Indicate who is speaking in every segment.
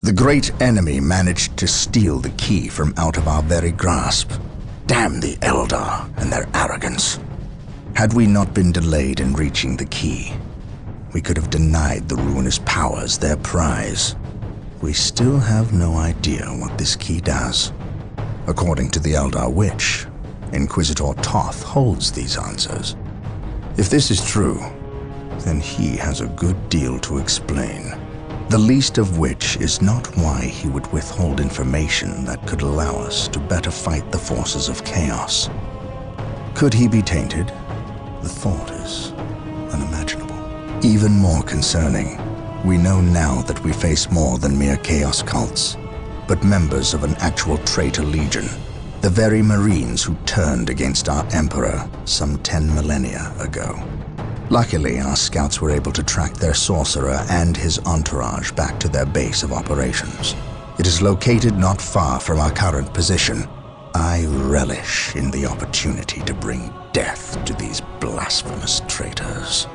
Speaker 1: The great enemy managed to steal the key from out of our very grasp. Damn the Eldar and their arrogance. Had we not been delayed in reaching the key, we could have denied the ruinous powers their prize. We still have no idea what this key does. According to the Eldar Witch, Inquisitor Toth holds these answers. If this is true, then he has a good deal to explain. The least of which is not why he would withhold information that could allow us to better fight the forces of chaos. Could he be tainted? The thought is unimaginable. Even more concerning, we know now that we face more than mere chaos cults, but members of an actual traitor legion, the very Marines who turned against our Emperor some 10 millennia ago. Luckily, our scouts were able to track their sorcerer and his entourage back to their base of operations. It is located not far from our current position. I relish in the opportunity to bring death to these blasphemous traitors.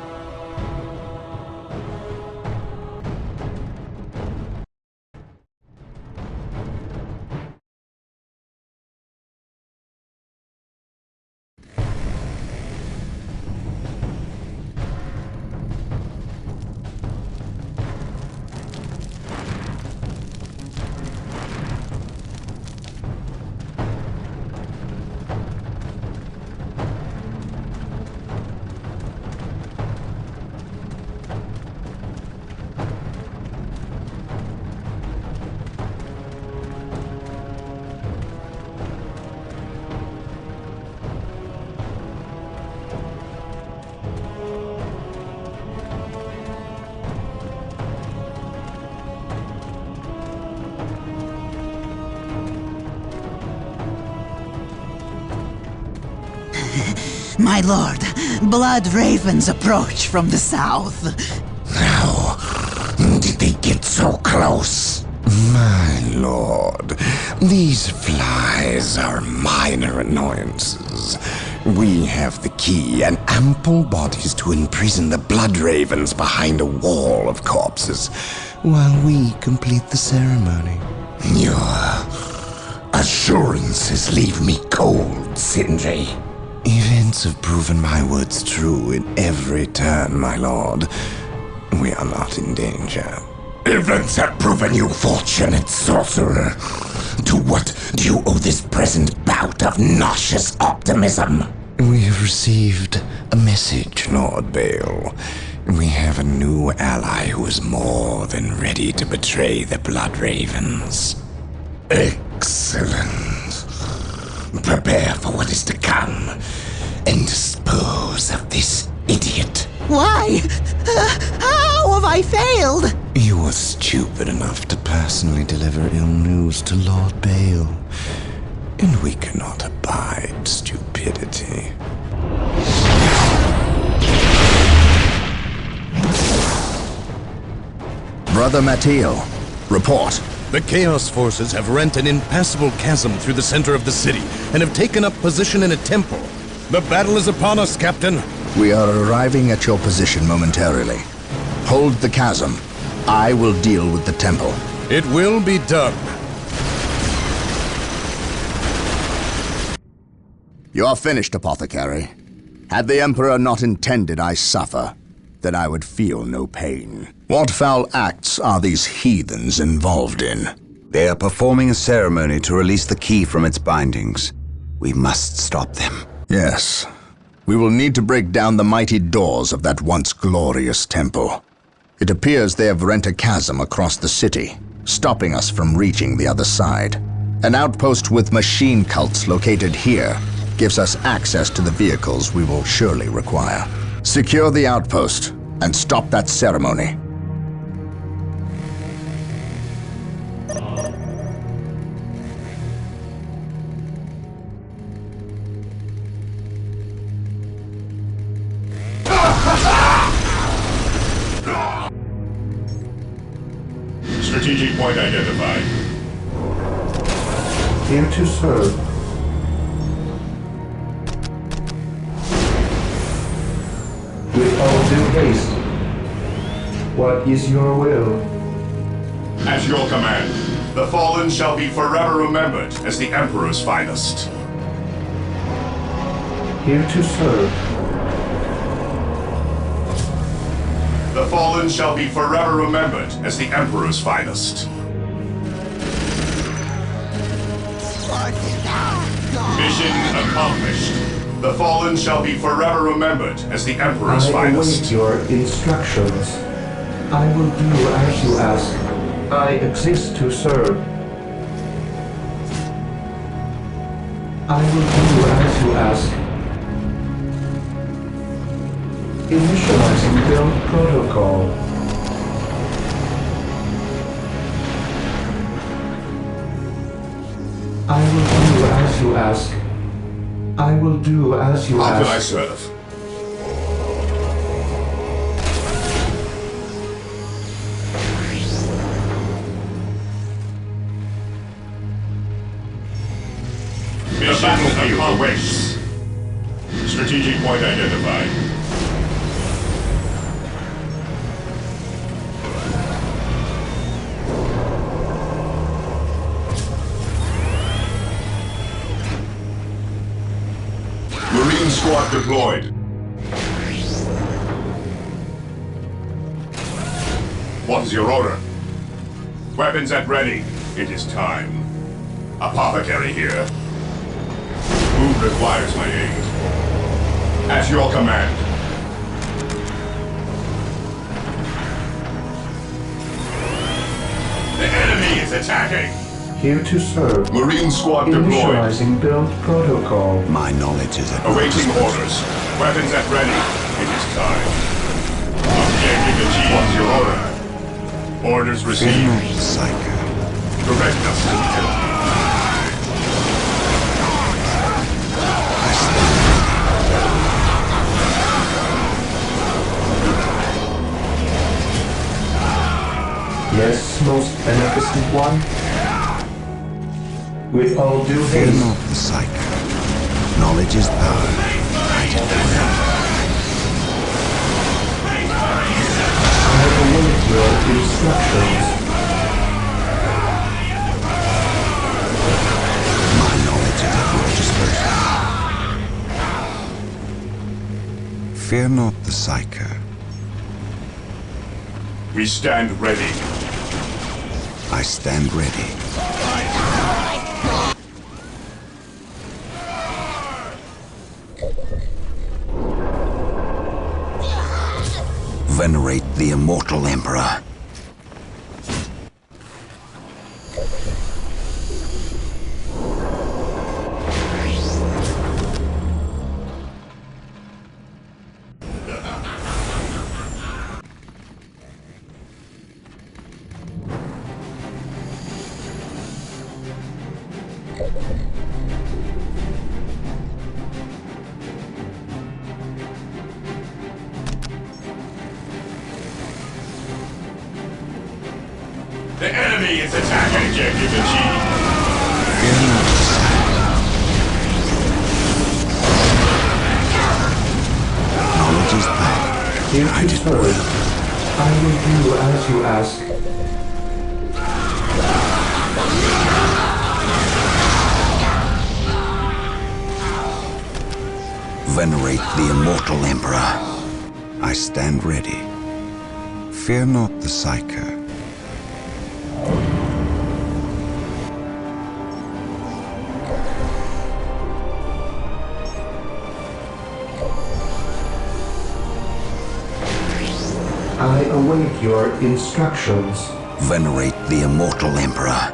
Speaker 2: My lord, blood ravens approach from the south.
Speaker 3: How did they get so close? My lord, these flies are minor annoyances. We have the key and ample bodies to imprison the blood ravens behind a wall of corpses, while we complete the ceremony. Your assurances leave me cold, Sindri. Events have proven my words true in every turn, my lord. We are not in danger. Events have proven you fortunate, sorcerer. To what do you owe this present bout of nauseous optimism? We have received a message, Lord Bale. We have a new ally who is more than ready to betray the Blood Ravens. Excellent. Prepare for what is to come, and dispose of this idiot.
Speaker 2: Why? How have I failed?
Speaker 3: You were stupid enough to personally deliver ill news to Lord Bale, and we cannot abide stupidity.
Speaker 1: Brother Mateo, report.
Speaker 4: The Chaos Forces have rent an impassable chasm through the center of the city and have taken up position in a temple. The battle is upon us, Captain.
Speaker 1: We are arriving at your position momentarily. Hold the chasm. I will deal with the temple.
Speaker 4: It will be done.
Speaker 1: You are finished, Apothecary. Had the Emperor not intended I suffer, then I would feel no pain. What foul acts are these heathens involved in?
Speaker 5: They are performing a ceremony to release the key from its bindings. We must stop them.
Speaker 1: Yes. We will need to break down the mighty doors of that once glorious temple. It appears they have rent a chasm across the city, stopping us from reaching the other side. An outpost with machine cults located here gives us access to the vehicles we will surely require. Secure the outpost and stop that ceremony.
Speaker 6: Strategic point identified.
Speaker 7: Here to serve. With all due haste, what is your will?
Speaker 6: At your command, the fallen shall be forever remembered as the Emperor's finest.
Speaker 7: Here to serve.
Speaker 6: The fallen shall be forever remembered as the Emperor's finest. Mission accomplished. The fallen shall be forever remembered as the Emperor's
Speaker 7: I
Speaker 6: finest.
Speaker 7: await your instructions. I will do as you ask. I exist to serve. I will do as you ask. Initializing build protocol. I will do as you ask. I will do as you
Speaker 6: How can I
Speaker 7: ask.
Speaker 6: serve? The battlefield awaits. Strategic point identified. Marine squad deployed. What is your order? Weapons at ready. It is time. Apothecary here. Move requires my aid. At your command. The enemy is attacking.
Speaker 7: Here to serve.
Speaker 6: Marine squad deployed.
Speaker 7: Initializing build protocol.
Speaker 5: My knowledge is at your
Speaker 6: Awaiting
Speaker 5: disposal.
Speaker 6: orders. Weapons at ready. It is time. Objective achieved. What's your order? Orders
Speaker 5: Fear
Speaker 6: received.
Speaker 5: not the Psyker.
Speaker 6: Direct us to the kill.
Speaker 7: Yes, most beneficent one. With all due
Speaker 5: Fear
Speaker 7: haste.
Speaker 5: not the Psyker. Knowledge is power. Guide it well.
Speaker 7: I await your instructions.
Speaker 5: My knowledge is at your disposal. Fear not the Psyker.
Speaker 6: We stand ready.
Speaker 5: I stand ready. Venerate the immortal Emperor.
Speaker 6: The enemy is attacking. Objective achieved.
Speaker 5: Fear not the Psyker. Knowledge is power.
Speaker 7: Here
Speaker 5: Guide
Speaker 7: to
Speaker 5: it well.
Speaker 7: serve. I will do as you ask.
Speaker 5: Venerate the immortal Emperor. I stand ready. Fear not the Psyker.
Speaker 7: I await your instructions.
Speaker 5: Venerate the immortal Emperor.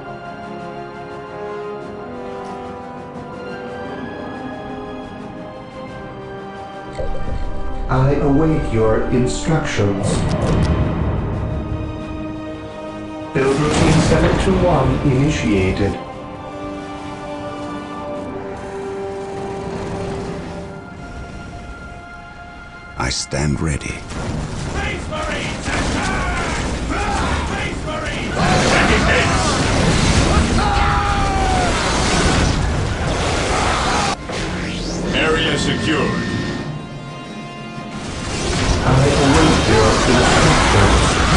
Speaker 7: I await your instructions. Build routine 721 initiated.
Speaker 5: I stand ready.
Speaker 6: Space Marines attack! Space Marines! Taking hits! Area secured.
Speaker 7: I await your instructions.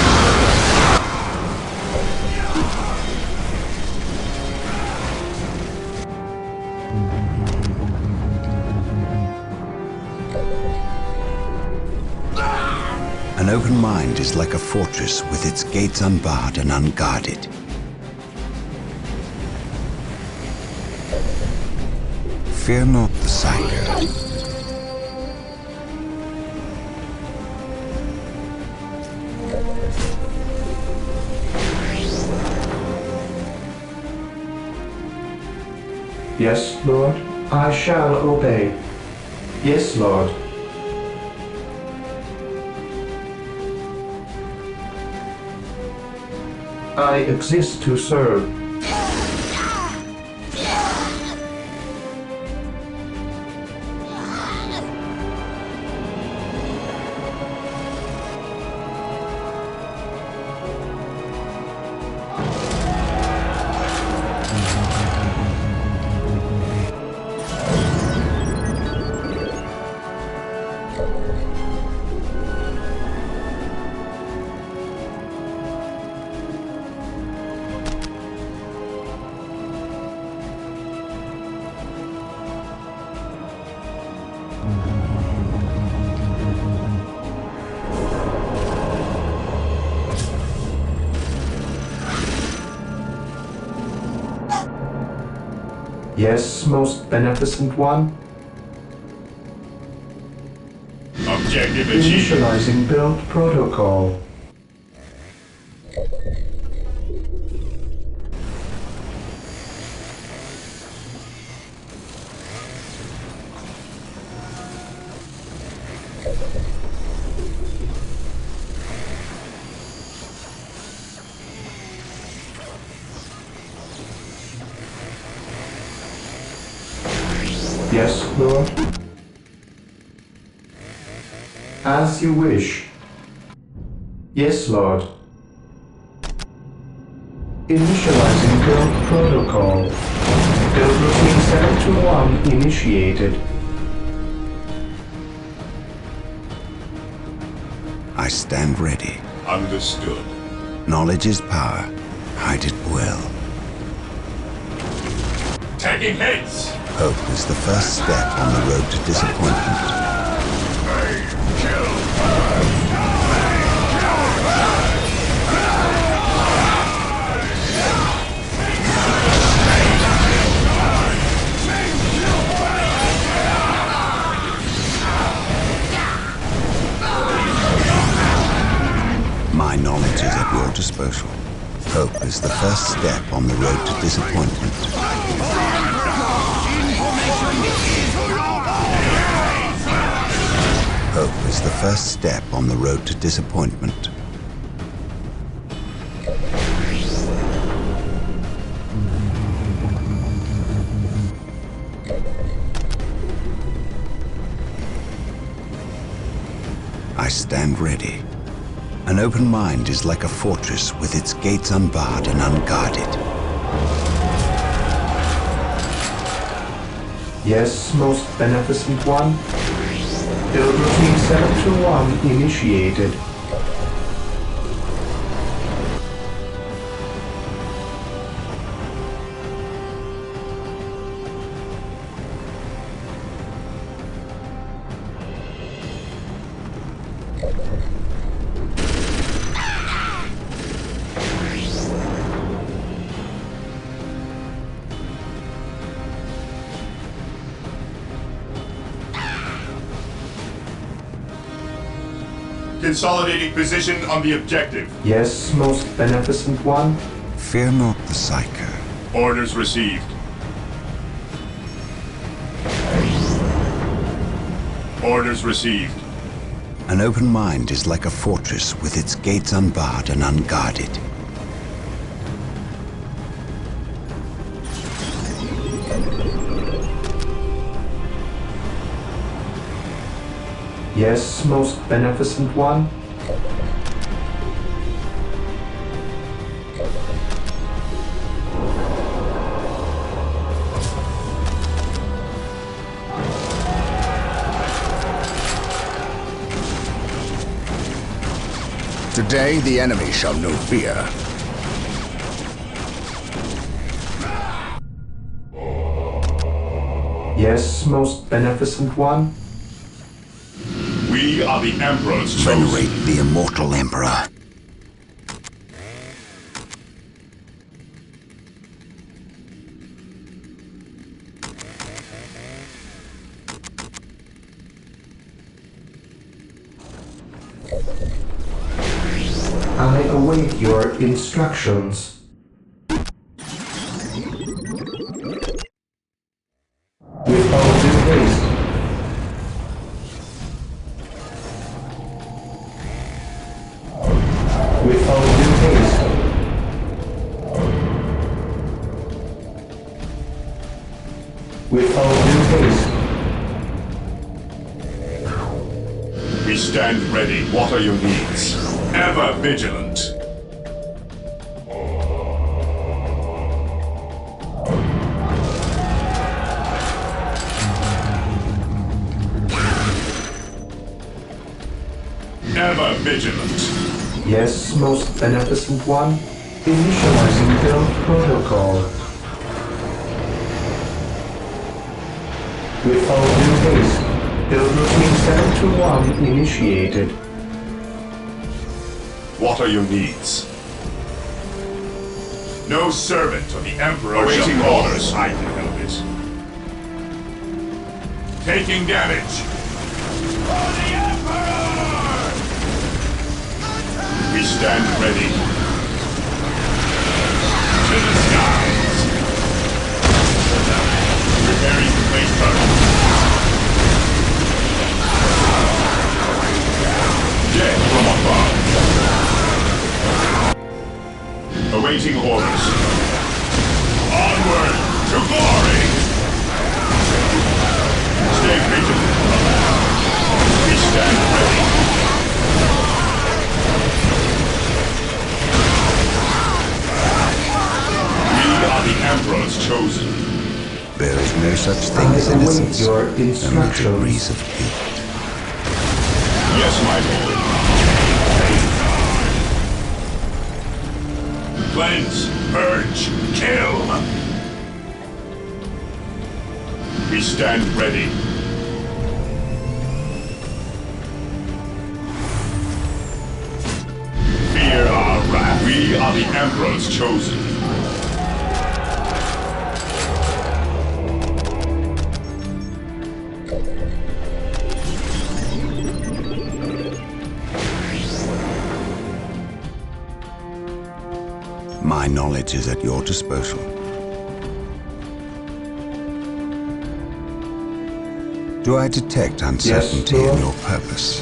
Speaker 5: open mind is like a fortress with its gates unbarred and unguarded. Fear not the Psyker.
Speaker 7: Yes, Lord. I shall obey. Yes, Lord. I exist to serve. Yes, most beneficent one.
Speaker 6: Objective achieved.
Speaker 7: Initializing build protocol. Yes, Lord. As you wish. Yes, Lord. Initializing build protocol. Build routine 721 initiated.
Speaker 5: I stand ready.
Speaker 6: Understood.
Speaker 5: Knowledge is power. Hide it well.
Speaker 6: Taking hits!
Speaker 5: Hope is the first step on the road to disappointment. My knowledge is at your disposal. Hope is the first step on the road to disappointment. Hope is the first step on the road to disappointment. I stand ready. An open mind is like a fortress with its gates unbarred and unguarded.
Speaker 7: Yes, most beneficent one. Build routine 721 initiated.
Speaker 6: Consolidating position on the objective.
Speaker 7: Yes, most beneficent one.
Speaker 5: Fear not the Psyker.
Speaker 6: Orders received. Orders received.
Speaker 5: An open mind is like a fortress with its gates unbarred and unguarded.
Speaker 7: Yes, most beneficent one.
Speaker 1: Today the enemy shall know fear.
Speaker 7: Yes, most beneficent one.
Speaker 6: We are the Emperor's
Speaker 5: Venerate
Speaker 6: chosen.
Speaker 5: the immortal Emperor.
Speaker 7: I await your instructions. With all due haste. With all due haste. With all due haste.
Speaker 6: We stand ready. What are your needs? Ever vigilant. Ever vigilant.
Speaker 7: Yes, most beneficent one. Initializing build protocol. With all due haste, build routine 721 initiated.
Speaker 6: What are your needs? No servant of the Emperor awaiting orders. I can help it. Taking damage. For the Emperor! We stand ready. To the skies. Preparing to place turret. Dead from above. Awaiting orders. Onward to glory! Stay vigilant. We stand ready. We are the Emperor's chosen.
Speaker 5: There is no such thing
Speaker 7: I
Speaker 5: as
Speaker 7: await
Speaker 5: innocence,
Speaker 7: your
Speaker 5: only
Speaker 7: instructions.
Speaker 5: degrees of guilt.
Speaker 6: Yes, my lord. Cleanse, purge, kill! We stand ready. Fear our wrath. We are the Emperor's chosen.
Speaker 5: My knowledge is at your disposal. Do I detect uncertainty
Speaker 7: Yes,
Speaker 5: in
Speaker 7: Lord.
Speaker 5: your purpose?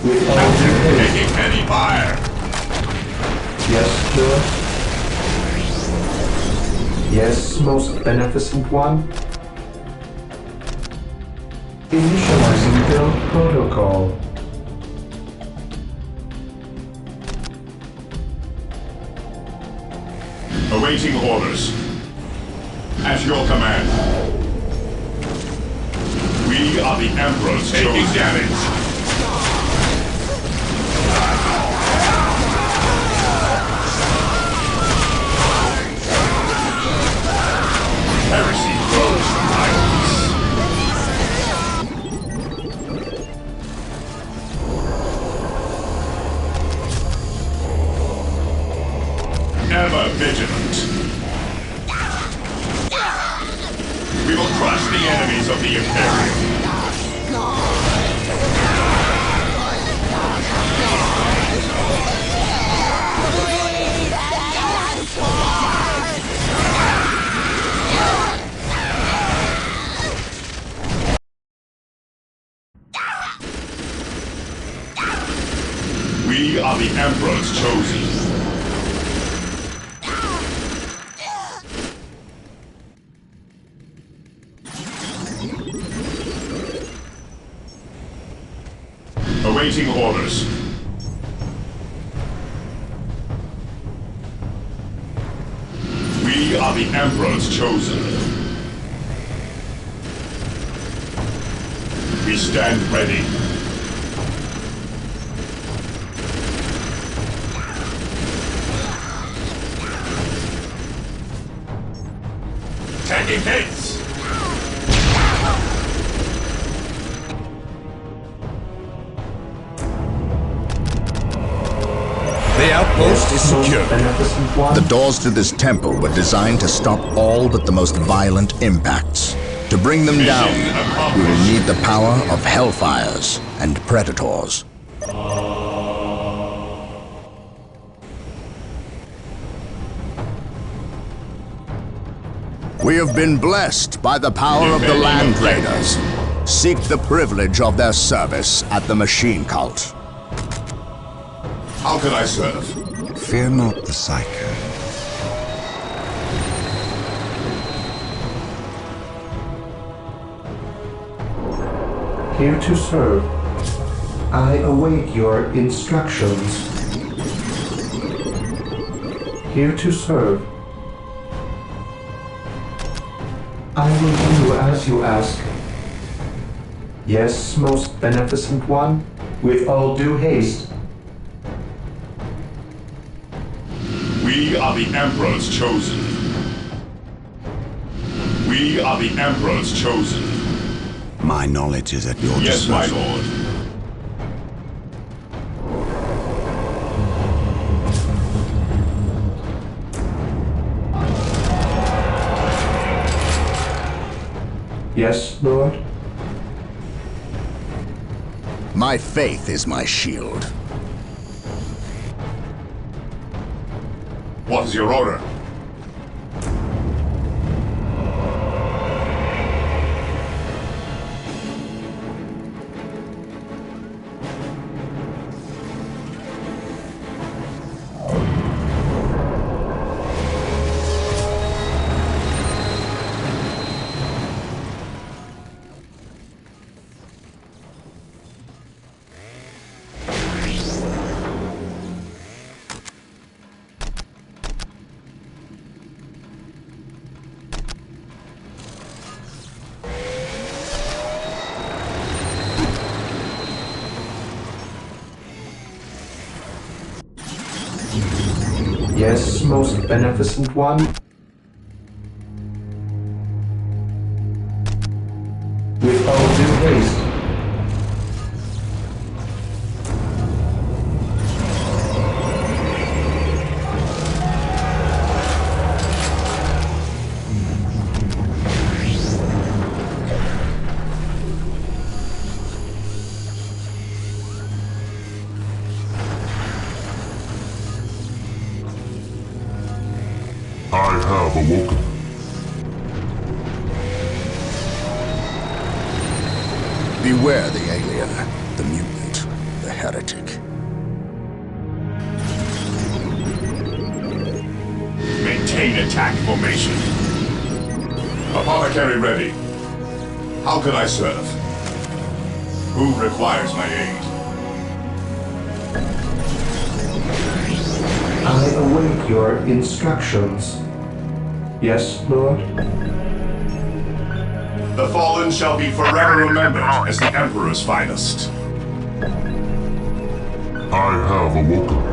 Speaker 7: With all due haste.
Speaker 6: Taking heavy fire.
Speaker 7: Yes, sir. Yes, most beneficent one. Initializing build protocol.
Speaker 6: Awaiting orders. At your command. We are the Emperor's taking damage. Heresy grows from violence. Ever vigilant. We will crush the enemies of the Imperium. We are the Emperor's chosen. Awaiting orders. We are the Emperor's chosen. We stand ready. Taking hits!
Speaker 4: The outpost is secure.
Speaker 7: Beneficent one.
Speaker 1: The doors to this temple were designed to stop all but the most violent impacts. To bring them down, we will need the power of hellfires and predators. We have been blessed by the power of the Land Raiders. Seek the privilege of their service at the Machine Cult.
Speaker 6: How can I serve?
Speaker 5: Fear not the Psycho.
Speaker 7: Here to serve. I await your instructions. Here to serve. I will do as you ask. Yes, most beneficent one, with all due haste.
Speaker 6: We are the Emperor's chosen. We are the Emperor's chosen.
Speaker 5: My knowledge is at your
Speaker 6: Yes, my
Speaker 5: disposal.
Speaker 6: lord.
Speaker 7: Yes, Lord?
Speaker 1: My faith is my shield.
Speaker 6: What is your order?
Speaker 7: Yes, most beneficent one. With all due haste.
Speaker 6: I have awoken.
Speaker 1: Beware the alien, the mutant, the heretic.
Speaker 6: Maintain attack formation. Apothecary ready. How can I serve? Who requires my aid?
Speaker 7: I await your instructions. Yes, Lord?
Speaker 6: The fallen shall be forever remembered as the Emperor's finest. I have awoken.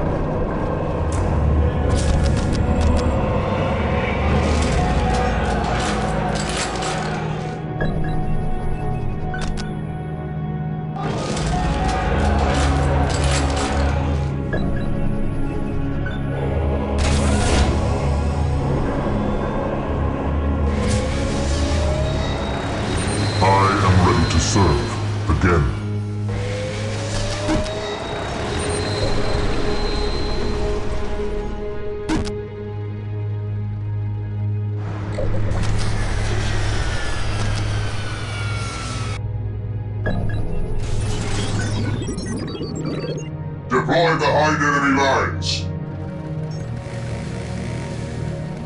Speaker 6: I am ready to serve again. Deploy behind enemy lines.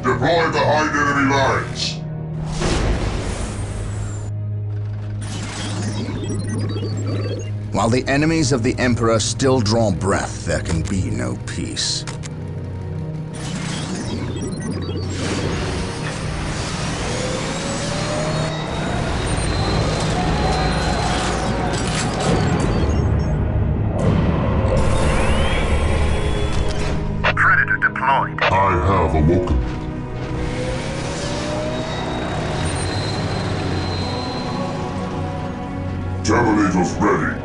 Speaker 6: Deploy behind enemy lines.
Speaker 1: While the enemies of the Emperor still draw breath, there can be no peace.
Speaker 8: Predator deployed.
Speaker 6: I have awoken. Terminators ready.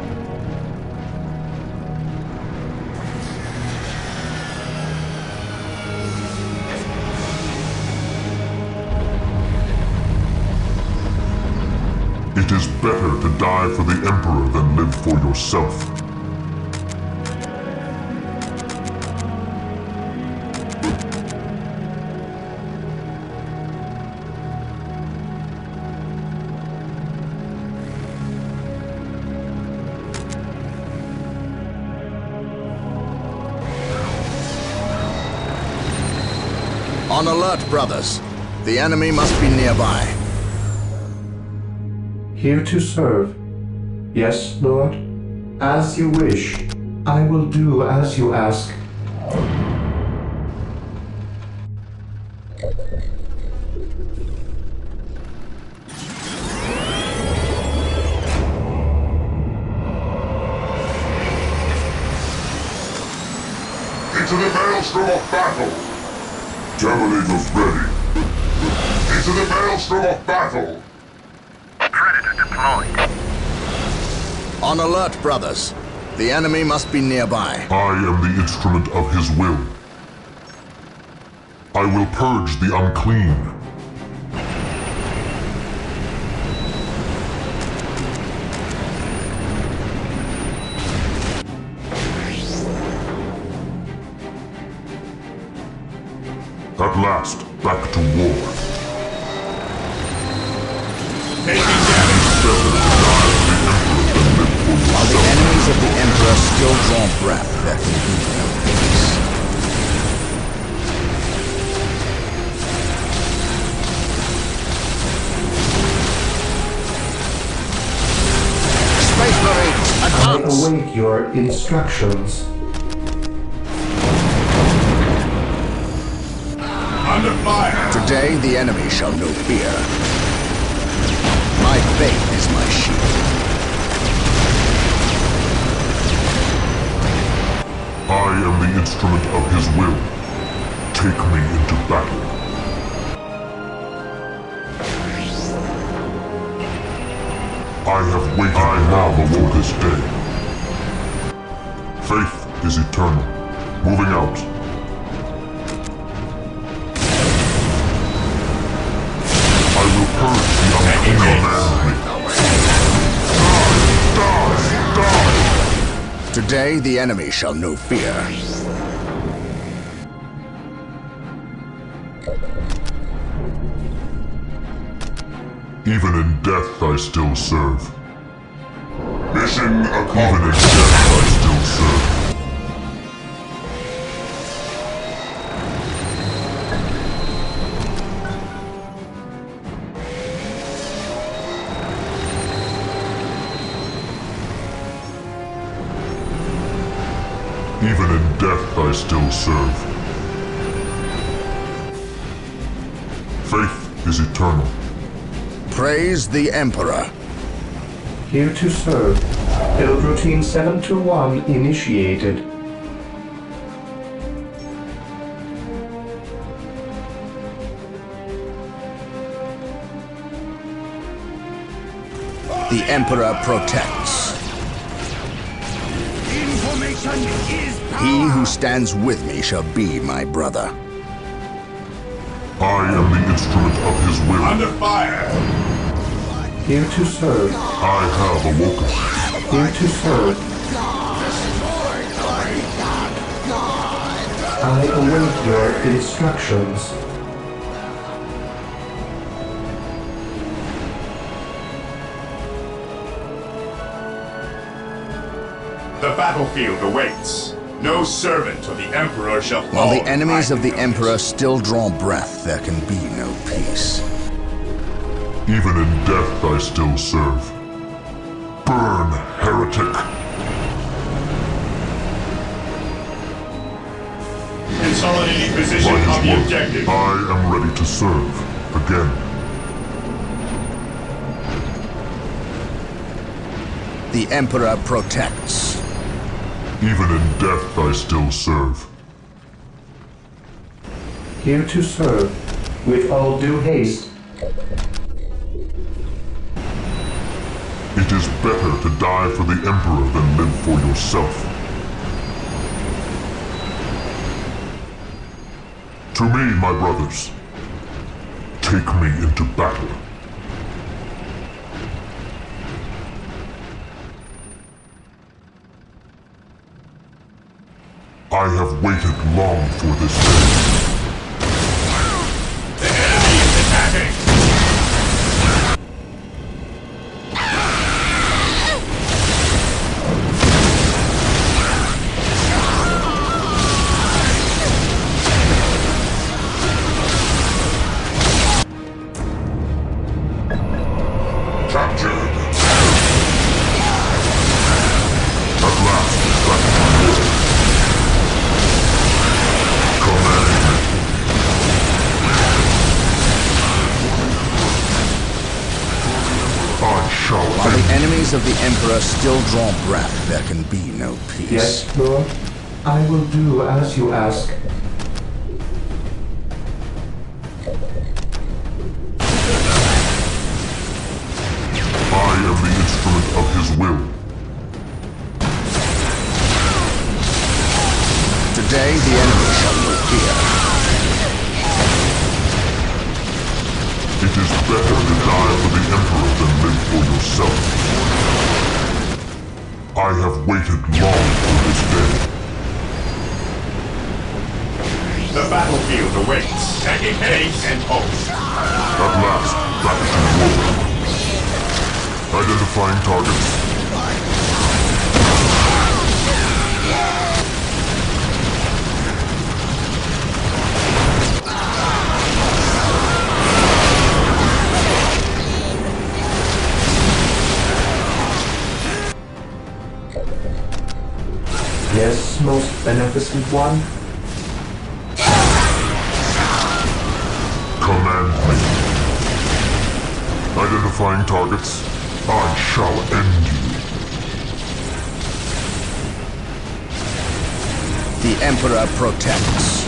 Speaker 9: better to die for the Emperor than live for yourself.
Speaker 1: On alert, brothers. The enemy must be nearby.
Speaker 7: Here to serve. Yes, Lord? As you wish. I will do as you ask.
Speaker 9: Into the maelstrom of battle! Javelin's ready. Into the maelstrom of battle!
Speaker 8: Predator deployed.
Speaker 1: On alert, brothers. The enemy must be nearby.
Speaker 9: I am the instrument of his will. I will purge the unclean. At last, back to war.
Speaker 6: Taking damage.
Speaker 1: While the enemies of the Emperor still draw breath, there can be no peace. Space Marines,
Speaker 7: I
Speaker 1: advance!
Speaker 7: await your instructions.
Speaker 6: Under fire.
Speaker 1: Today the enemy shall know fear. My faith is my shield.
Speaker 9: I am the instrument of his will. Take me into battle. I have waited long for this day. Faith is eternal. Moving out. I will purge the unclean man.
Speaker 1: Today the enemy shall know fear.
Speaker 9: Even in death I still serve.
Speaker 6: Mission accomplished.
Speaker 9: Even in death I still serve. Even in death I still serve. Faith is eternal.
Speaker 1: Praise the Emperor.
Speaker 7: Here to serve. Build routine 721 initiated.
Speaker 1: The Emperor protects. He who stands with me shall be my brother.
Speaker 9: I am the instrument of his will.
Speaker 6: Under fire.
Speaker 7: Here to serve.
Speaker 9: I have awoken.
Speaker 7: Here to serve. I await your instructions.
Speaker 6: The battlefield awaits. No servant of the Emperor shall fall.
Speaker 1: While the enemies of the
Speaker 6: behind
Speaker 1: Emperor still draw breath, there can be no peace.
Speaker 9: Even in death I still serve. Burn, heretic!
Speaker 6: Consolidating position
Speaker 9: By
Speaker 6: on
Speaker 9: his
Speaker 6: the
Speaker 9: word,
Speaker 6: objective.
Speaker 9: I am ready to serve. Again.
Speaker 1: The Emperor protects.
Speaker 9: Even in death I still serve.
Speaker 7: Here to serve. With all due haste.
Speaker 9: It is better to die for the Emperor than live for yourself. To me, my brothers, take me into battle. I have waited long for this day.
Speaker 6: The enemy is attacking!
Speaker 9: Captured. At last, back to war. Command. I shall
Speaker 1: While the
Speaker 9: end.
Speaker 1: enemies of the Emperor still draw breath, there can be no peace.
Speaker 7: Yes, Lord. I will do as you ask.
Speaker 9: I am the instrument of his will.
Speaker 1: Today the enemy shall know fear.
Speaker 9: It is better to die for the Emperor than live for yourself. I have waited long for this day.
Speaker 6: The battlefield awaits. Taking haste and post.
Speaker 9: At last, back to war. Identifying targets.
Speaker 7: Yes, most beneficent one.
Speaker 9: Command me. Identifying targets. I shall end you.
Speaker 1: The Emperor protects.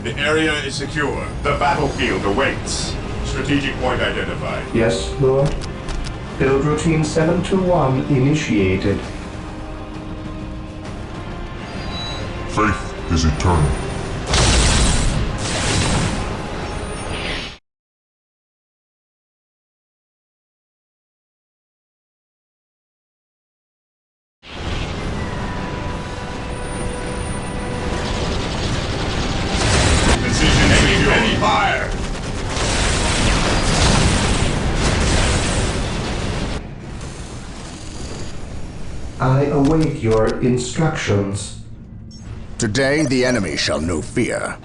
Speaker 6: The area is secure. The battlefield awaits. Strategic point identified.
Speaker 7: Yes, Lord. Build routine 721 initiated.
Speaker 9: Faith is eternal.
Speaker 6: Precision secure. Ready fire!
Speaker 7: I await your instructions.
Speaker 1: Today the enemy shall know fear.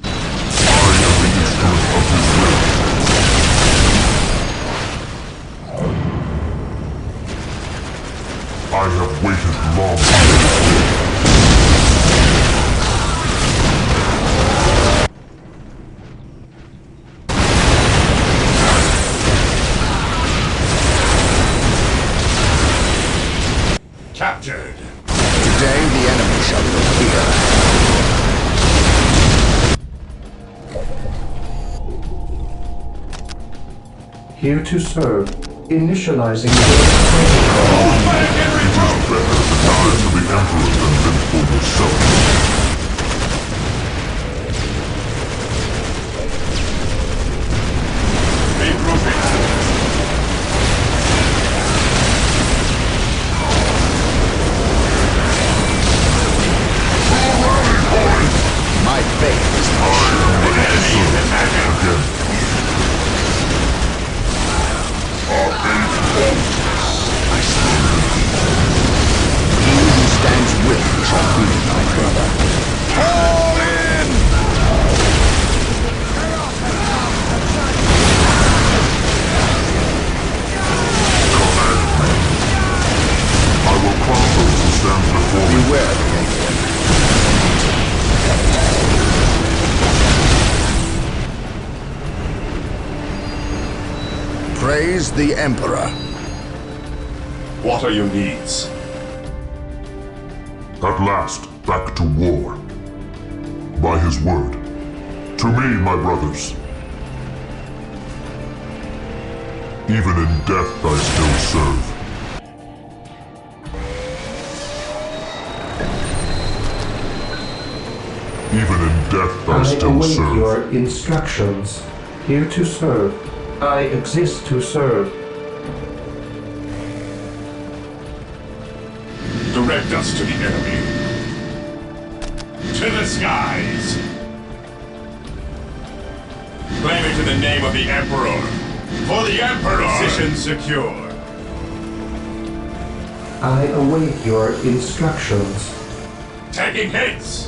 Speaker 9: I am the instrument of his will. I have waited long for this day.
Speaker 6: Captured.
Speaker 1: Today the enemy shall know fear.
Speaker 7: Here to serve. Initializing
Speaker 9: It is better to die for the Emperor than live for yourself.
Speaker 6: Regrouping.
Speaker 1: My faith is
Speaker 9: Again.
Speaker 1: he who stands with me shall be my brother. Fall in!
Speaker 9: I will cross those who stand before me.
Speaker 1: Beware the alien. Praise the Emperor.
Speaker 6: What are your needs?
Speaker 9: At last, back to war. By his word. To me, my brothers. Even in death I still serve. death I
Speaker 7: I
Speaker 9: still
Speaker 7: await
Speaker 9: serve.
Speaker 7: your instructions. Here to serve. I exist to serve.
Speaker 6: Direct us to the enemy. To the skies! Claim it in the name of the Emperor. For the Emperor! Position secure.
Speaker 7: I await your instructions.
Speaker 6: Taking hits!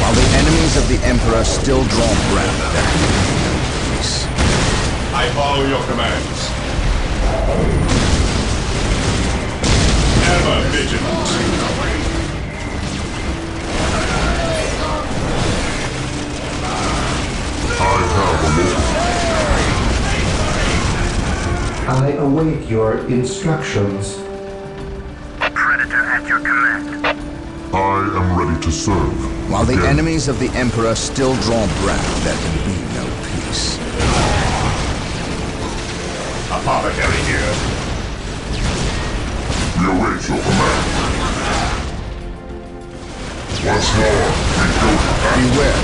Speaker 1: While the enemies of the Emperor still draw breath, there can be no peace.
Speaker 6: I follow your commands. Ever vigilant.
Speaker 7: I await your instructions.
Speaker 8: Predator at your command.
Speaker 9: I am ready to serve.
Speaker 1: While the
Speaker 9: Again.
Speaker 1: enemies of the Emperor still draw breath, there can be no peace.
Speaker 6: Apothecary here.
Speaker 9: We await your command. Once more, we go to battle.
Speaker 1: Beware.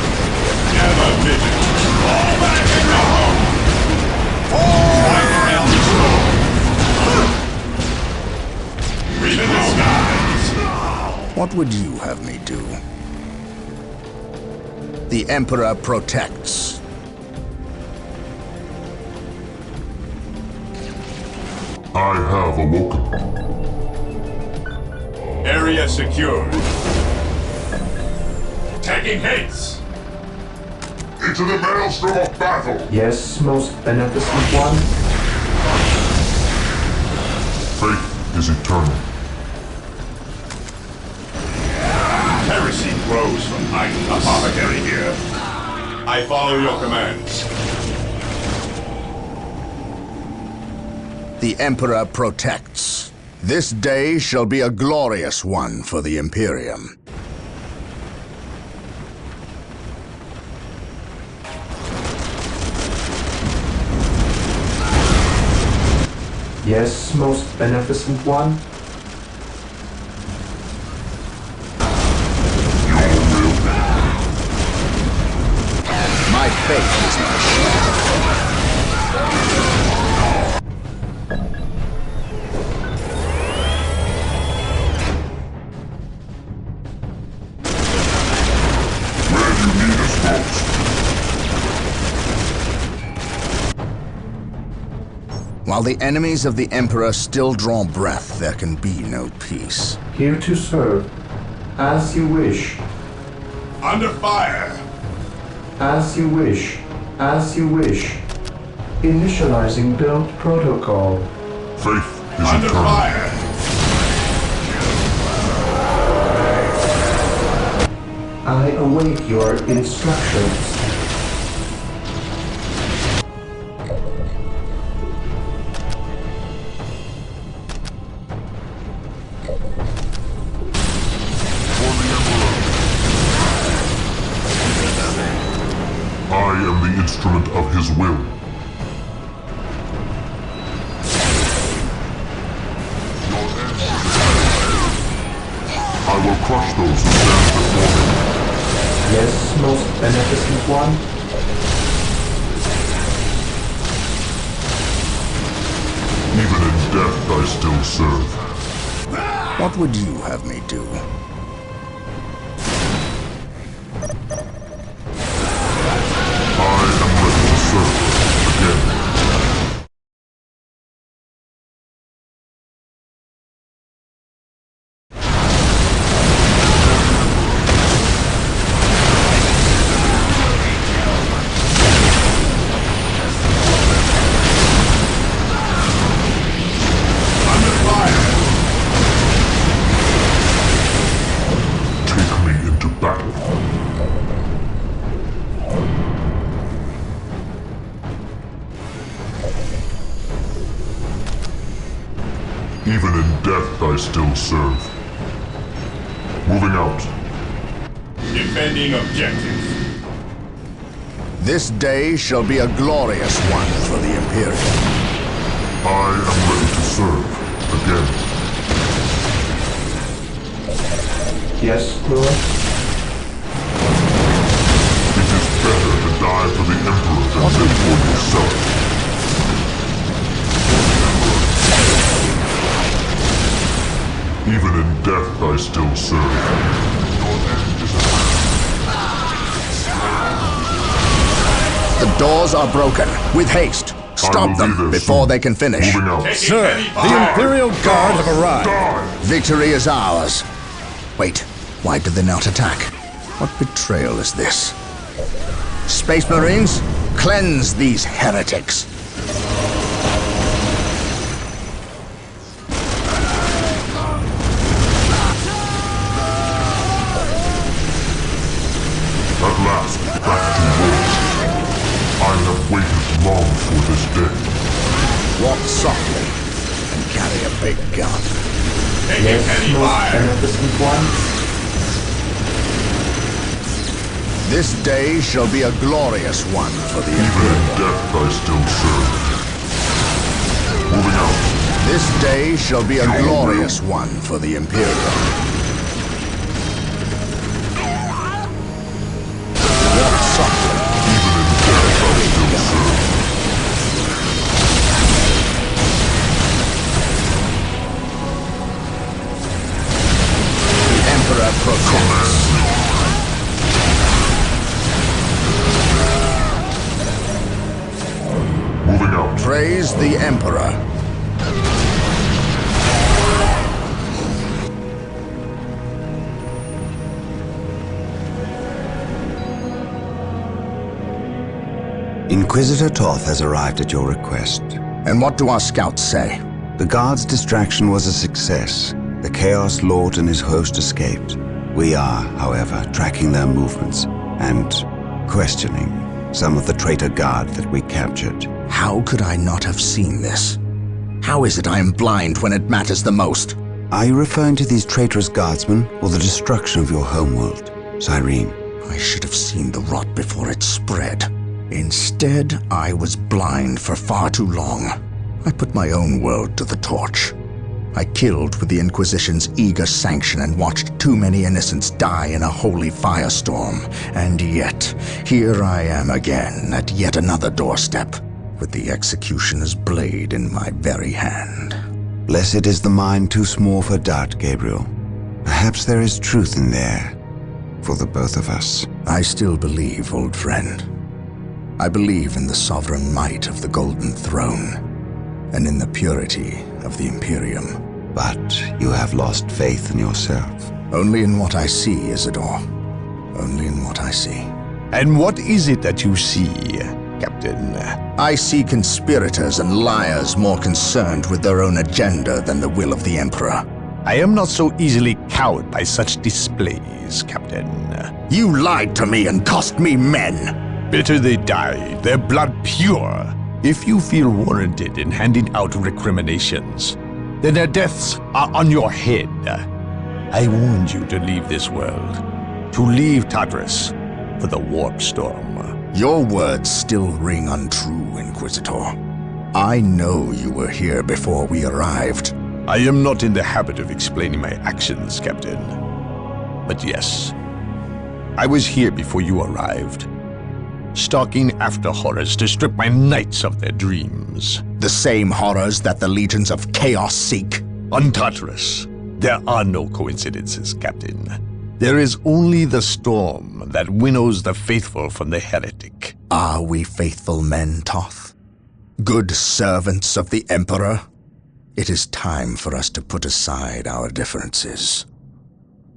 Speaker 6: Ever vigilant. Fall back and go home! Fire and destroy! Reach the skies!
Speaker 1: What would you have me do? The Emperor protects.
Speaker 9: I have awoken.
Speaker 6: Area secured. Taking hits!
Speaker 9: Into the maelstrom of battle!
Speaker 7: Yes, most beneficent one.
Speaker 9: Faith is eternal.
Speaker 6: Heresy grows from idleness. Apothecary here. I follow your commands.
Speaker 1: The Emperor protects. This day shall be a glorious one for the Imperium.
Speaker 7: Yes, most beneficent one.
Speaker 1: My faith is my shield.
Speaker 9: Where you need us most.
Speaker 1: While the enemies of the Emperor still draw breath, there can be no peace.
Speaker 7: Here to serve. As you wish.
Speaker 6: Under fire!
Speaker 7: As you wish. As you wish. Initializing build protocol.
Speaker 9: Faith is
Speaker 6: Under
Speaker 9: eternal.
Speaker 6: fire!
Speaker 7: I await your instructions.
Speaker 9: I am the instrument of his will. I will crush those who stand before me.
Speaker 7: Yes, most beneficent one.
Speaker 9: Even in death I still serve.
Speaker 1: What would you have me do?
Speaker 9: I am ready to serve. Again.
Speaker 6: Under fire!
Speaker 9: Take me into battle. Even in death I still serve. Moving out.
Speaker 6: Defending objective.
Speaker 1: This day shall be a glorious one for the Imperium.
Speaker 9: I am ready to serve. Again.
Speaker 7: Yes, Lord.
Speaker 9: die for the Emperor than live for yourself. Even in death I still serve. Your end is at hand.
Speaker 1: The doors are broken. With haste. Stop them before they can finish.
Speaker 9: Moving out.
Speaker 4: Sir, the Imperial Guard have arrived.
Speaker 9: Die!
Speaker 1: Victory is ours. Wait, why did they not attack? What betrayal is this? Space Marines, cleanse these heretics.
Speaker 9: At last, back to work. I have waited long for this day.
Speaker 1: Walk softly and carry a big gun.
Speaker 7: Yes, most beneficent one.
Speaker 1: This day shall be a glorious one for the
Speaker 9: Even in
Speaker 1: Imperial.
Speaker 9: death I still serve. Moving out.
Speaker 1: This day shall be a glorious one for the Imperial. Walk softly.
Speaker 9: Even in death I still serve.
Speaker 1: The Emperor proclaims.
Speaker 9: Moving out.
Speaker 1: Praise the Emperor.
Speaker 5: Inquisitor Toth has arrived at your request.
Speaker 1: And what do our scouts say?
Speaker 5: The guard's distraction was a success. The Chaos Lord and his host escaped. We are, however, tracking their movements and questioning some of the traitor guard that we captured.
Speaker 1: How could I not have seen this? How is it I am blind when it matters the most?
Speaker 5: Are you referring to these traitorous guardsmen or the destruction of your homeworld, Cyrene?
Speaker 1: I should have seen the rot before it spread. Instead, I was blind for far too long. I put my own world to the torch. I killed with the Inquisition's eager sanction and watched too many innocents die in a holy firestorm. And yet, here I am again at yet another doorstep, with the executioner's blade in my very hand.
Speaker 5: Blessed is the mind too small for doubt, Gabriel. Perhaps there is truth in there, for the both of us.
Speaker 1: I still believe, old friend. I believe in the sovereign might of the Golden Throne, and in the purity of the Imperium.
Speaker 5: But you have lost faith in yourself.
Speaker 1: Only in what I see, Isidore. Only in what I see.
Speaker 4: And what is it that you see, Captain?
Speaker 1: I see conspirators and liars more concerned with their own agenda than the will of the Emperor.
Speaker 4: I am not so easily cowed by such displays, Captain.
Speaker 1: You lied to me and cost me men!
Speaker 4: Better they died, their blood pure. If you feel warranted in handing out recriminations, then their deaths are on your head. I warned you to leave this world, to leave Tartarus for the warp storm.
Speaker 1: Your words still ring untrue, Inquisitor. I know you were here before we arrived.
Speaker 4: I am not in the habit of explaining my actions, Captain. But yes, I was here before you arrived, stalking after horrors to strip my knights of their dreams.
Speaker 1: The same horrors that the legions of chaos seek.
Speaker 4: On Tartarus, there are no coincidences, Captain. There is only the storm that winnows the faithful from the heretic.
Speaker 1: Are we faithful men, Toth? Good servants of the Emperor? It is time for us to put aside our differences.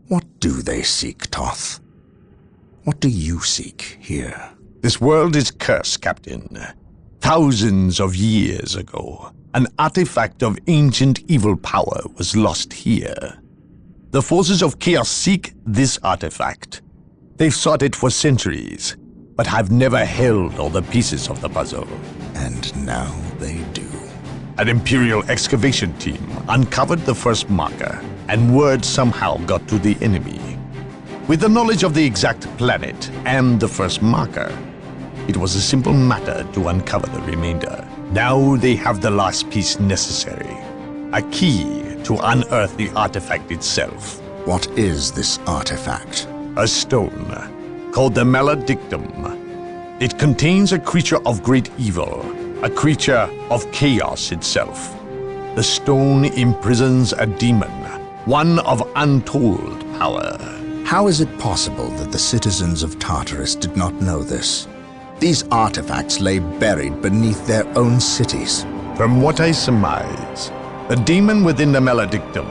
Speaker 1: What do they seek, Toth? What do you seek here?
Speaker 4: This world is cursed, Captain. Thousands of years ago, an artifact of ancient evil power was lost here. The forces of chaos seek this artifact. They've sought it for centuries, but have never held all the pieces of the puzzle.
Speaker 1: And now they do.
Speaker 4: An Imperial excavation team uncovered the first marker, and word somehow got to the enemy. With the knowledge of the exact planet and the first marker, it was a simple matter to uncover the remainder. Now they have the last piece necessary. A key to unearth the artifact itself.
Speaker 1: What is this artifact?
Speaker 4: A stone called the Maledictum. It contains a creature of great evil, a creature of chaos itself. The stone imprisons a demon, one of untold power.
Speaker 1: How is it possible that the citizens of Tartarus did not know this? These artifacts lay buried beneath their own cities.
Speaker 4: From what I surmise, the demon within the maledictum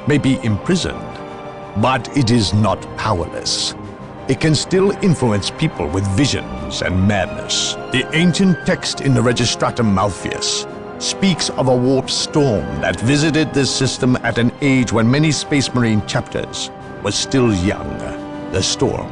Speaker 4: may be imprisoned, but it is not powerless. It can still influence people with visions and madness. The ancient text in the Registratum Malpheus speaks of a warp storm that visited this system at an age when many Space Marine chapters were still young. The storm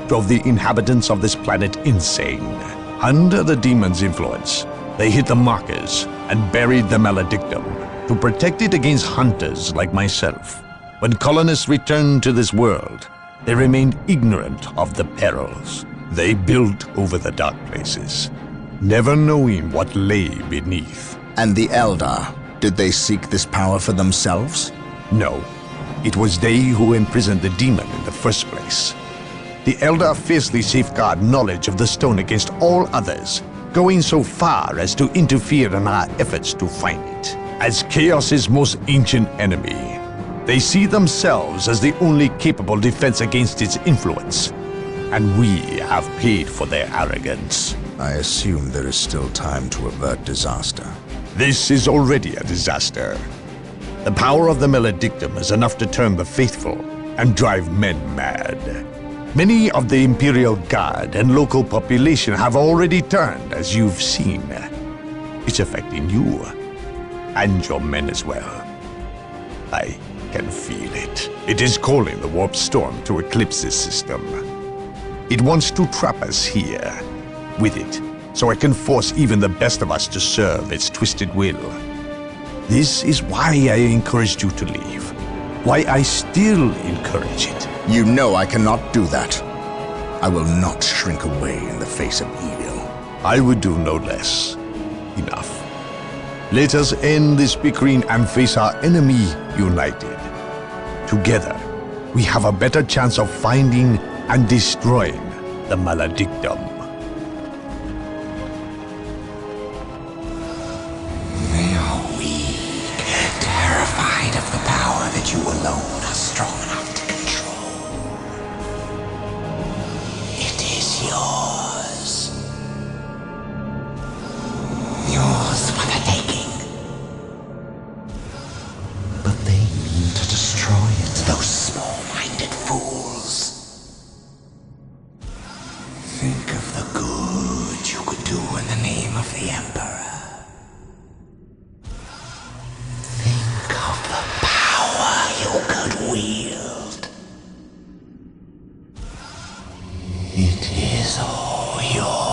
Speaker 4: drove the inhabitants of this planet insane. Under the demon's influence, they hit the markers and buried the maledictum to protect it against hunters like myself. When colonists returned to this world, they remained ignorant of the perils. They built over the dark places, never knowing what lay beneath.
Speaker 1: And the Eldar, did they seek this power for themselves?
Speaker 4: No, it was they who imprisoned the demon in the first place. The Eldar fiercely safeguard knowledge of the stone against all others, going so far as to interfere in our efforts to find it. As Chaos's most ancient enemy, they see themselves as the only capable defense against its influence, and we have paid for their arrogance.
Speaker 1: I assume there is still time to avert disaster.
Speaker 4: This is already a disaster. The power of the maledictum is enough to turn the faithful and drive men mad. Many of the Imperial Guard and local population have already turned, as you've seen. It's affecting you, and your men as well. I can feel it. It is calling the warp storm to eclipse this system. It wants to trap us here, with it, so it can force even the best of us to serve its twisted will. This is why I encouraged you to leave. Why I still encourage it.
Speaker 1: You know I cannot do that. I will not shrink away in the face of evil.
Speaker 4: I would do no less. Enough. Let us end this bickering and face our enemy united. Together, we have a better chance of finding and destroying the maledictum.
Speaker 3: They are weak, terrified of the power that you alone are strong enough to control. It is yours. Yours for the taking. But they mean to destroy it, those small-minded fools. Think of the good you could do in the name of the Emperor. Think of the power you could wield. It is all yours.